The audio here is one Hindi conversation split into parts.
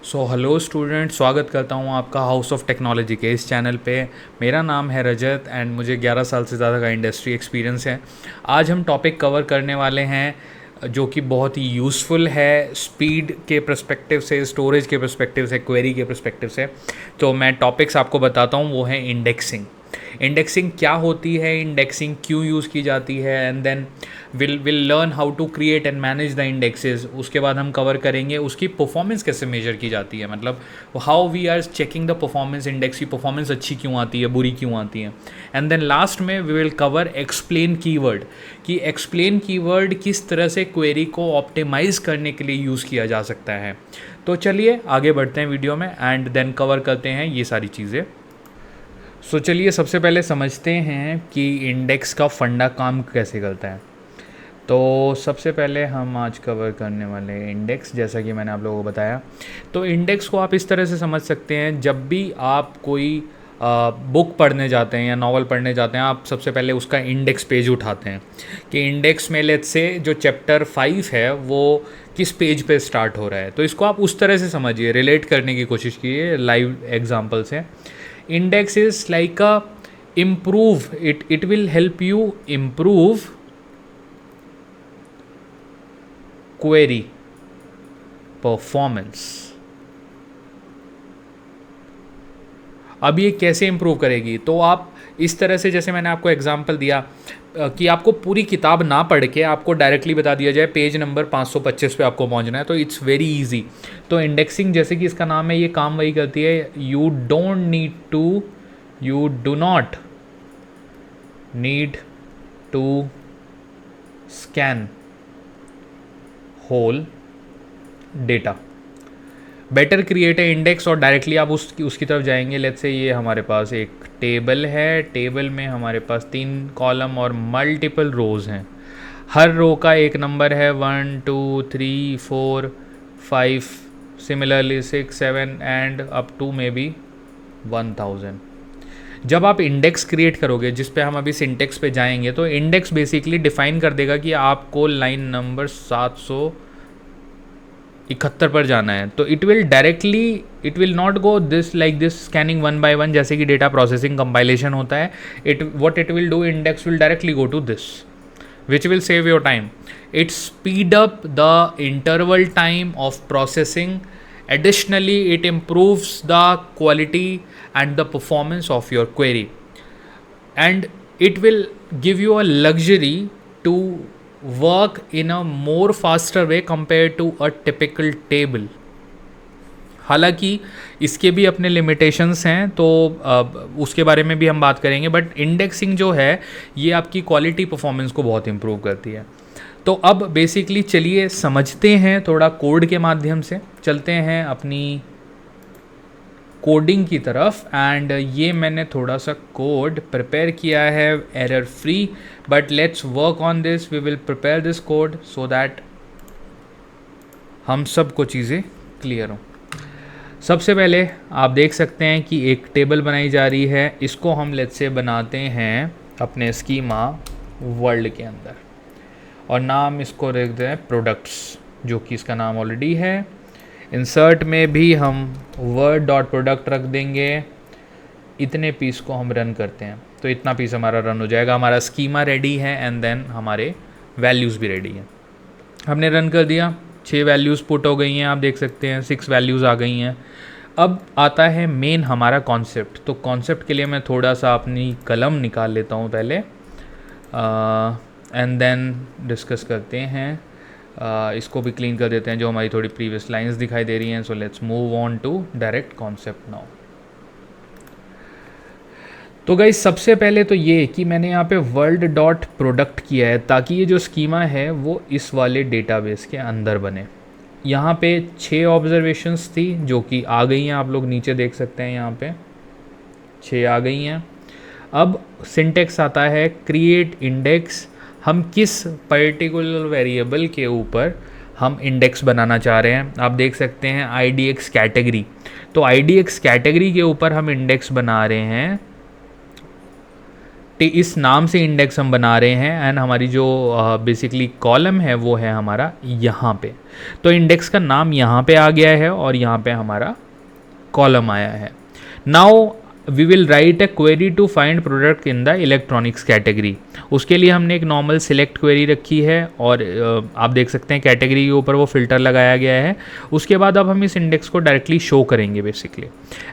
हेलो स्टूडेंट, स्वागत करता हूँ आपका हाउस ऑफ टेक्नोलॉजी के इस चैनल पे। मेरा नाम है रजत एंड मुझे 11 साल से ज़्यादा का इंडस्ट्री एक्सपीरियंस है। आज हम टॉपिक कवर करने वाले हैं जो कि बहुत ही यूज़फुल है स्पीड के पर्सपेक्टिव से, स्टोरेज के पर्सपेक्टिव से, क्वेरी के पर्सपेक्टिव से। तो मैं टॉपिक्स आपको बताता हूँ, वो है इंडेक्सिंग। इंडेक्सिंग क्या होती है, इंडेक्सिंग क्यों यूज़ की जाती है, and then will learn how to create and manage the indexes. उसके बाद हम कवर करेंगे उसकी परफॉर्मेंस कैसे मेजर की जाती है, मतलब how we are checking the performance, index की परफॉर्मेंस अच्छी क्यों आती है, बुरी क्यों आती है। एंड देन लास्ट में we will cover explain keyword, कि एक्सप्लेन कीवर्ड किस तरह से क्वेरी को ऑप्टिमाइज़ करने के लिए यूज़ किया जा सकता है। तो चलिए आगे बढ़ते हैं वीडियो में एंड देन कवर करते हैं ये सारी चीज़ें। चलिए सबसे पहले समझते हैं कि इंडेक्स का फंडा काम कैसे करता है। तो सबसे पहले हम आज कवर करने वाले इंडेक्स, जैसा कि मैंने आप लोगों को बताया। तो इंडेक्स को आप इस तरह से समझ सकते हैं, जब भी आप कोई बुक पढ़ने जाते हैं या नावल पढ़ने जाते हैं, आप सबसे पहले उसका इंडेक्स पेज उठाते हैं कि इंडेक्स में लेट्स से जो चैप्टर 5 है वो किस पेज पे स्टार्ट हो रहा है। तो इसको आप उस तरह से समझिए, रिलेट करने की कोशिश कीजिए लाइव एग्जांपल से। Index is like a improve, it will help you improve query performance। अब ये कैसे इम्प्रूव करेगी, तो आप इस तरह से, जैसे मैंने आपको एग्जांपल दिया कि आपको पूरी किताब ना पढ़ के आपको डायरेक्टली बता दिया जाए पेज नंबर 525 पे आपको पहुंचना है, तो इट्स वेरी इजी। तो इंडेक्सिंग, जैसे कि इसका नाम है, ये काम वही करती है। You do not need to scan whole data, better create a index, और डायरेक्टली आप उसकी तरफ जाएंगे। लेट्स से ये हमारे पास एक टेबल है, टेबल में हमारे पास 3 कॉलम और मल्टीपल रोज़ हैं। हर रो का एक नंबर है, 1 2 3 4 5, similarly 6 7 and up to maybe 1000। जब आप इंडेक्स क्रिएट करोगे, जिस पे हम अभी सिंटेक्स पे जाएंगे, तो इंडेक्स बेसिकली डिफाइन कर देगा कि आपको लाइन नंबर 771 पर जाना है। तो it will not go this like this scanning 1 by 1 जैसे कि डेटा प्रोसेसिंग कंपाइलेशन होता है। It will do, index will directly go to this, which will save your time. It speed up the interval time of processing. Additionally, it improves the quality and the performance of your query, and it will give you a luxury to work in a more faster way compared to a typical table. हालांकि इसके भी अपने लिमिटेशंस हैं, तो उसके बारे में भी हम बात करेंगे, बट इंडेक्सिंग जो है ये आपकी क्वालिटी परफॉर्मेंस को बहुत इंप्रूव करती है। तो अब बेसिकली चलिए समझते हैं, थोड़ा कोड के माध्यम से चलते हैं अपनी कोडिंग की तरफ। एंड ये मैंने थोड़ा सा कोड प्रिपेयर किया है error free, but let's work on this. We will prepare this code so that हम सबको चीज़ें क्लियर हों। सबसे पहले आप देख सकते हैं कि एक टेबल बनाई जा रही है, इसको हम लेट्स से बनाते हैं अपने स्कीमा वर्ल्ड के अंदर, और नाम इसको रखते हैं प्रोडक्ट्स, जो कि इसका नाम ऑलरेडी है। इंसर्ट में भी हम वर्ड डॉट प्रोडक्ट रख देंगे। इतने पीस को हम रन करते हैं, तो इतना पीस हमारा रन हो जाएगा, हमारा स्कीमा रेडी है एंड देन हमारे वैल्यूज़ भी रेडी हैं। हमने रन कर दिया, 6 वैल्यूज़ पुट हो गई हैं, आप देख सकते हैं 6 वैल्यूज़ आ गई हैं। अब आता है मेन हमारा कॉन्सेप्ट। तो कॉन्सेप्ट के लिए मैं थोड़ा सा अपनी कलम निकाल लेता हूँ पहले, एंड देन डिस्कस करते हैं। इसको भी क्लीन कर देते हैं, जो हमारी थोड़ी प्रीवियस लाइंस दिखाई दे रही हैं। So let's move on to direct concept now. तो गाइस सबसे पहले तो ये कि मैंने यहाँ पे वर्ल्ड डॉट प्रोडक्ट किया है, ताकि ये जो स्कीमा है वो इस वाले डेटाबेस के अंदर बने। यहाँ पे 6 ऑब्जर्वेशंस थी जो कि आ गई हैं, आप लोग नीचे देख सकते हैं, यहाँ पे 6 आ गई हैं। अब सिंटेक्स आता है क्रिएट इंडेक्स। हम किस पर्टिकुलर वेरिएबल के ऊपर हम इंडेक्स बनाना चाह रहे हैं, आप देख सकते हैं IDX कैटेगरी। तो IDX कैटेगरी के ऊपर हम इंडेक्स बना रहे हैं इस नाम से इंडेक्स हम बना रहे हैं एंड हमारी जो बेसिकली कॉलम है वो है हमारा यहाँ पे। तो इंडेक्स का नाम यहाँ पे आ गया है और यहाँ पे हमारा कॉलम आया है। Now we will write a query to find product in the electronics category. उसके लिए हमने एक नॉर्मल सिलेक्ट क्वेरी रखी है और आप देख सकते हैं कैटेगरी के ऊपर वो फिल्टर लगाया गया है। उसके बाद अब हम इस इंडेक्स को डायरेक्टली शो करेंगे basically,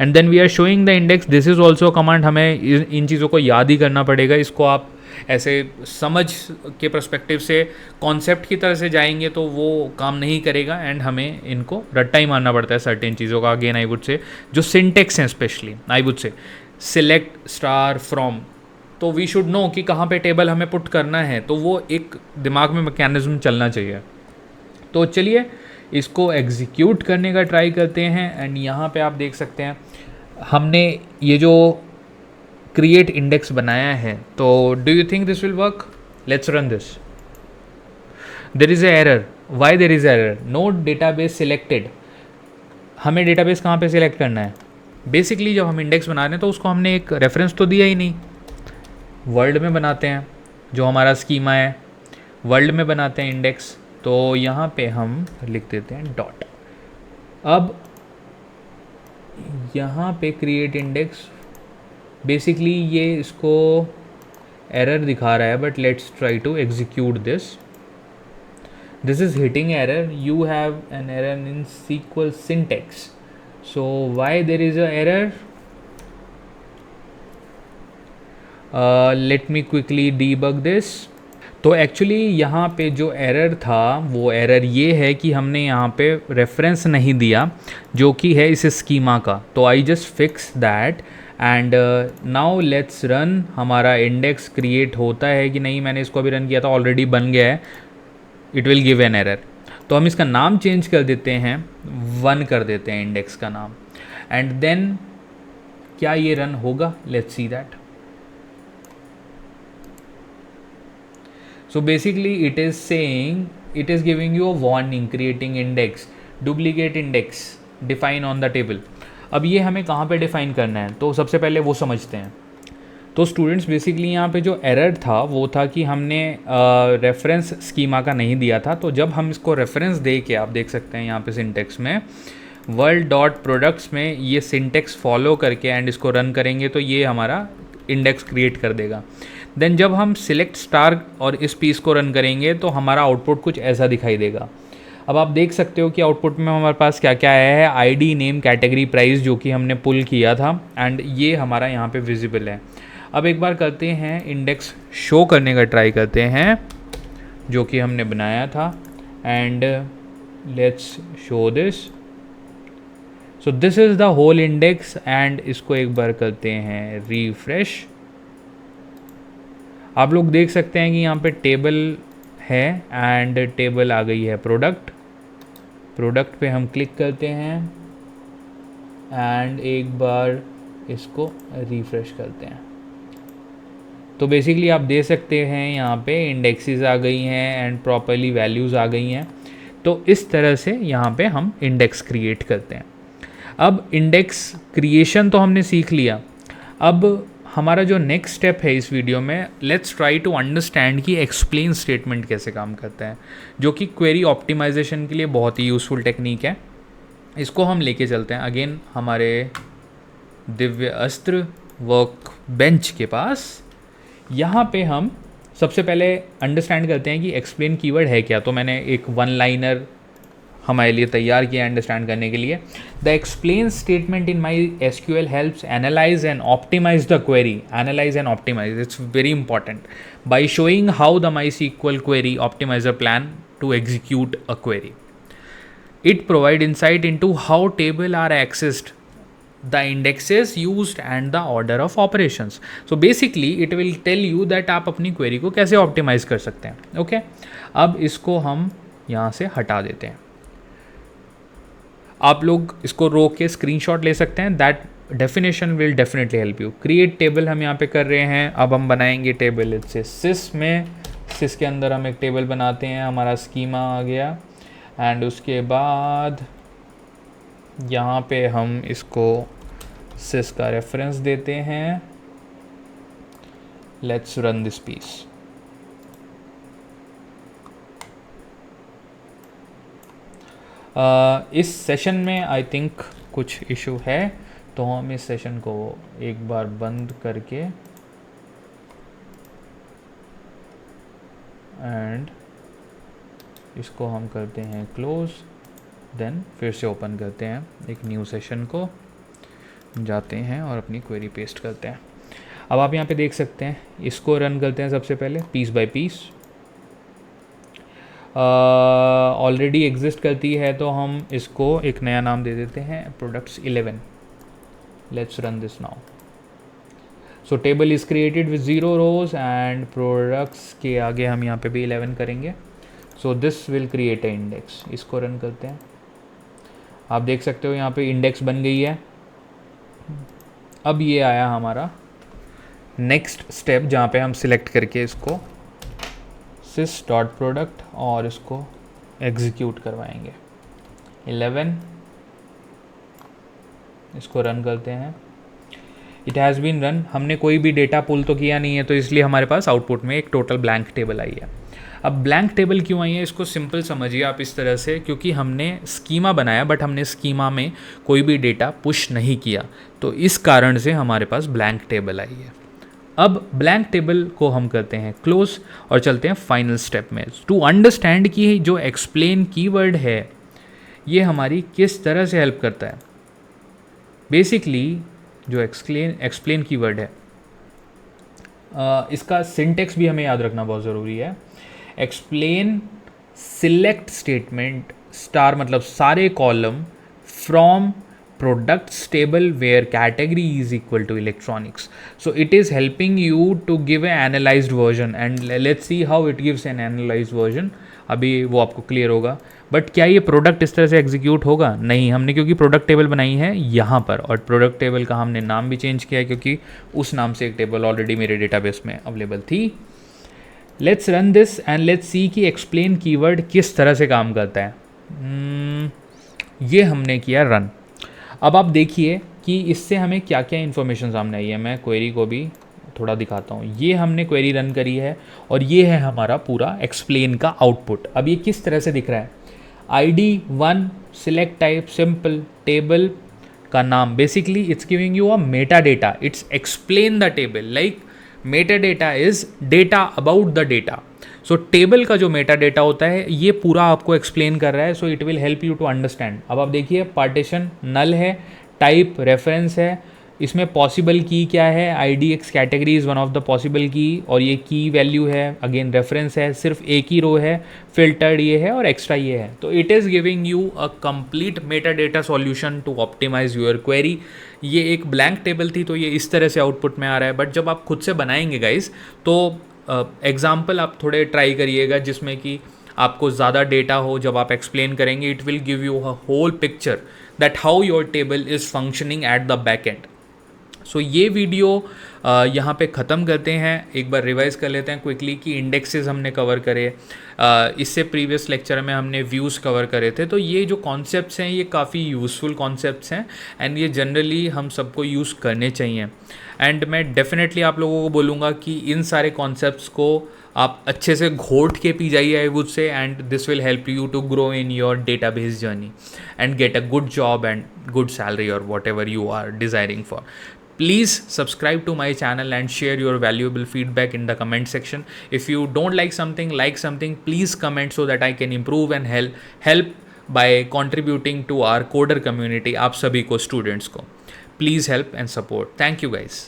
and then we are showing the index. This is also command, हमें इन चीज़ों को याद ही करना पड़ेगा। इसको आप ऐसे समझ के पर्सपेक्टिव से कॉन्सेप्ट की तरह से जाएंगे तो वो काम नहीं करेगा एंड हमें इनको रट्टा ही मारना पड़ता है सर्टेन चीज़ों का। अगेन आई वुड से जो सिंटेक्स हैं स्पेशली आई वुड से सिलेक्ट स्टार फ्रॉम, तो वी शुड नो कि कहाँ पे टेबल हमें पुट करना है, तो वो एक दिमाग में मैकेनिज्म चलना चाहिए। तो चलिए इसको एग्जीक्यूट करने का ट्राई करते हैं एंड यहाँ पे आप देख सकते हैं हमने ये जो क्रिएट इंडेक्स बनाया है। तो do you think this will work? Let's run this. There is a error. Why there is error? No database selected. हमें डेटाबेस कहाँ पे सिलेक्ट करना है? बेसिकली जब हम इंडेक्स बना रहे हैं तो उसको हमने एक रेफरेंस तो दिया ही नहीं। वर्ल्ड में बनाते हैं, जो हमारा स्कीमा है वर्ल्ड में बनाते हैं इंडेक्स। तो यहाँ पे हम लिख देते हैं डॉट। अब यहाँ पे क्रिएट इंडेक्स, बेसिकली ये इसको एरर दिखा रहा है, but let's try to execute this. This is hitting error, you have an error in SQL syntax. So why there is a error? Let me quickly debug this. तो एक्चुअली यहाँ पे जो एरर था वो एरर ये है कि हमने यहाँ पे रेफरेंस नहीं दिया जो कि है इस स्कीमा का। तो I just fix that and now let's run. हमारा इंडेक्स क्रिएट होता है कि नहीं, मैंने इसको अभी रन किया था, ऑलरेडी बन गया है। It will give an error. तो हम इसका नाम चेंज कर देते हैं, 1 कर देते हैं इंडेक्स का नाम, एंड देन क्या ये रन होगा? Let's see that. So basically it is saying, it is giving you a warning, creating index, duplicate index, define on the table. अब ये हमें कहाँ पे डिफ़ाइन करना है तो सबसे पहले वो समझते हैं। तो स्टूडेंट्स बेसिकली यहाँ पे जो एरर था वो था कि हमने रेफरेंस स्कीमा का नहीं दिया था। तो जब हम इसको रेफरेंस दे के, आप देख सकते हैं यहाँ पे सिंटेक्स में वर्ल्ड डॉट प्रोडक्ट्स में ये सिंटेक्स फॉलो करके एंड इसको रन करेंगे तो ये हमारा इंडेक्स क्रिएट कर देगा। देन जब हम सिलेक्ट स्टार और इस पीस को रन करेंगे तो हमारा आउटपुट कुछ ऐसा दिखाई देगा। अब आप देख सकते हो कि आउटपुट में हमारे पास क्या क्या आया है। आईडी, नेम, कैटेगरी, प्राइस जो कि हमने पुल किया था एंड ये हमारा यहाँ पे विजिबल है। अब एक बार करते हैं इंडेक्स शो करने का ट्राई करते हैं जो कि हमने बनाया था and let's show this. So this is the whole index and इसको एक बार करते हैं रिफ्रेश। आप लोग देख सकते हैं कि यहाँ पे टेबल है एंड टेबल आ गई है प्रोडक्ट। प्रोडक्ट पे हम क्लिक करते हैं एंड एक बार इसको रिफ्रेश करते हैं। तो बेसिकली आप देख सकते हैं यहाँ पे इंडेक्सेस आ गई हैं एंड प्रॉपर्ली वैल्यूज़ आ गई हैं। तो इस तरह से यहाँ पे हम इंडेक्स क्रिएट करते हैं। अब इंडेक्स क्रिएशन तो हमने सीख लिया। अब हमारा जो नेक्स्ट स्टेप है इस वीडियो में, लेट्स ट्राई टू अंडरस्टैंड कि एक्सप्लेन स्टेटमेंट कैसे काम करता है, जो कि क्वेरी ऑप्टिमाइजेशन के लिए बहुत ही यूज़फुल टेक्निक है। इसको हम लेके चलते हैं अगेन हमारे दिव्य अस्त्र वर्क बेंच के पास। यहाँ पे हम सबसे पहले अंडरस्टैंड करते हैं कि एक्सप्लेन कीवर्ड है क्या। तो मैंने एक 1 लाइनर हमारे लिए तैयार किया अंडरस्टैंड करने के लिए। The explain statement in my SQL helps analyse and optimise the query. Analyse and optimise, it's very important, by showing how the MySQL query optimiser plan to execute a query. It provide insight into how table are accessed, the indexes used and the order of operations. So basically it will tell you that आप अपनी query को कैसे optimize कर सकते हैं। ओके, अब इसको हम यहाँ से हटा देते हैं। आप लोग इसको रोक के स्क्रीनशॉट ले सकते हैं। That definition will definitely help you. Create table हम यहाँ पे कर रहे हैं। अब हम बनाएंगे टेबल इससे सिस में। सिस के अंदर हम एक टेबल बनाते हैं, हमारा स्कीमा आ गया एंड उसके बाद यहाँ पे हम इसको सिस का रेफरेंस देते हैं। Let's run this piece. इस सेशन में आई थिंक कुछ इशू है, तो हम इस सेशन को एक बार बंद करके एंड इसको हम करते हैं क्लोज, देन फिर से ओपन करते हैं एक न्यू सेशन को, जाते हैं और अपनी क्वेरी पेस्ट करते हैं। अब आप यहाँ पे देख सकते हैं, इसको रन करते हैं सबसे पहले piece by piece. Already exist करती है तो हम इसको एक नया नाम दे देते हैं products 11। Let's run this now. So table is created with 0 rows and products के आगे हम यहाँ पे भी 11 करेंगे। So this will create a index. इसको रन करते हैं, आप देख सकते हो यहाँ पे इंडेक्स बन गई है। अब ये आया हमारा नेक्स्ट स्टेप, जहाँ पे हम सिलेक्ट करके इसको sys.product और इसको एग्जीक्यूट करवाएंगे। 11, इसको रन करते हैं। It has been run. हमने कोई भी डेटा पुल तो किया नहीं है, तो इसलिए हमारे पास आउटपुट में एक टोटल ब्लैंक टेबल आई है। अब ब्लैंक टेबल क्यों आई है, इसको सिंपल समझिए आप इस तरह से, क्योंकि हमने स्कीमा बनाया बट हमने स्कीमा में कोई भी डेटा पुश नहीं किया, तो इस कारण से हमारे पास ब्लैंक टेबल आई है। अब ब्लैंक टेबल को हम करते हैं क्लोज और चलते हैं फाइनल स्टेप में, टू अंडरस्टैंड कि जो एक्सप्लेन कीवर्ड है ये हमारी किस तरह से हेल्प करता है। बेसिकली जो एक्सप्लेन कीवर्ड है, इसका सिंटेक्स भी हमें याद रखना बहुत ज़रूरी है। एक्सप्लेन सिलेक्ट स्टेटमेंट स्टार मतलब सारे column from products table where category is equal to electronics. So it is helping you to give an analyzed version and let's see how it gives an analyzed version. अभी वो आपको क्लियर होगा। बट क्या ये प्रोडक्ट इस तरह से एग्जीक्यूट होगा? नहीं, हमने क्योंकि प्रोडक्ट टेबल बनाई है यहाँ पर, और प्रोडक्ट टेबल का हमने नाम भी चेंज किया है क्योंकि उस नाम से एक टेबल ऑलरेडी मेरे डेटाबेस में अवेलेबल थी। Let's run this and let's see कि एक्सप्लेन कीवर्ड किस तरह से काम करता है। ये हमने किया रन। अब आप देखिए कि इससे हमें क्या क्या इन्फॉर्मेशन सामने आई है। मैं क्वेरी को भी थोड़ा दिखाता हूँ। ये हमने क्वेरी रन करी है और ये है हमारा पूरा एक्सप्लेन का आउटपुट। अब ये किस तरह से दिख रहा है? ID 1 select type simple table का नाम, basically it's giving you a Meta data, it's explain the table, like Meta data is data about the data. So table का जो मेटा डेटा होता है ये पूरा आपको एक्सप्लेन कर रहा है, so it will help you to understand. अब आप देखिए पार्टीशन नल है, टाइप रेफरेंस है, इसमें पॉसिबल की क्या है, IDX category is one of the possible की, और ये की वैल्यू है, अगेन रेफरेंस है, सिर्फ एक ही रो है, फिल्टर्ड ये है और एक्स्ट्रा ये है। तो it is giving you a complete meta data solution to optimise your query. ये एक ब्लैंक टेबल थी तो ये इस तरह से आउटपुट में आ रहा है, बट जब आप खुद से बनाएंगे गाइज तो एग्जाम्पल आप थोड़े ट्राई करिएगा जिसमें कि आपको ज़्यादा डेटा हो। जब आप एक्सप्लेन करेंगे it will give you a whole picture that how your table is functioning at the back end. So ये वीडियो यहाँ पे ख़त्म करते हैं। एक बार रिवाइज़ कर लेते हैं क्विकली कि इंडेक्सेस हमने कवर करे, इससे प्रीवियस लेक्चर में हमने व्यूज़ कवर करे थे। तो ये जो कॉन्सेप्ट्स हैं ये काफ़ी यूज़फुल कॉन्सेप्ट्स हैं एंड ये जनरली हम सबको यूज़ करने चाहिए। एंड मैं डेफिनेटली आप लोगों को बोलूँगा कि इन सारे कॉन्सेप्ट्स को आप अच्छे से घोट के पी जाइए I would say, and this will help you to grow in your database journey and get a good job and good salary और whatever you are desiring for. Please subscribe to my channel and share your valuable feedback in the comment section. If you don't like something, please comment so that I can improve and help by contributing to our coder community. आप सभी को, students को, please help and support. Thank you guys.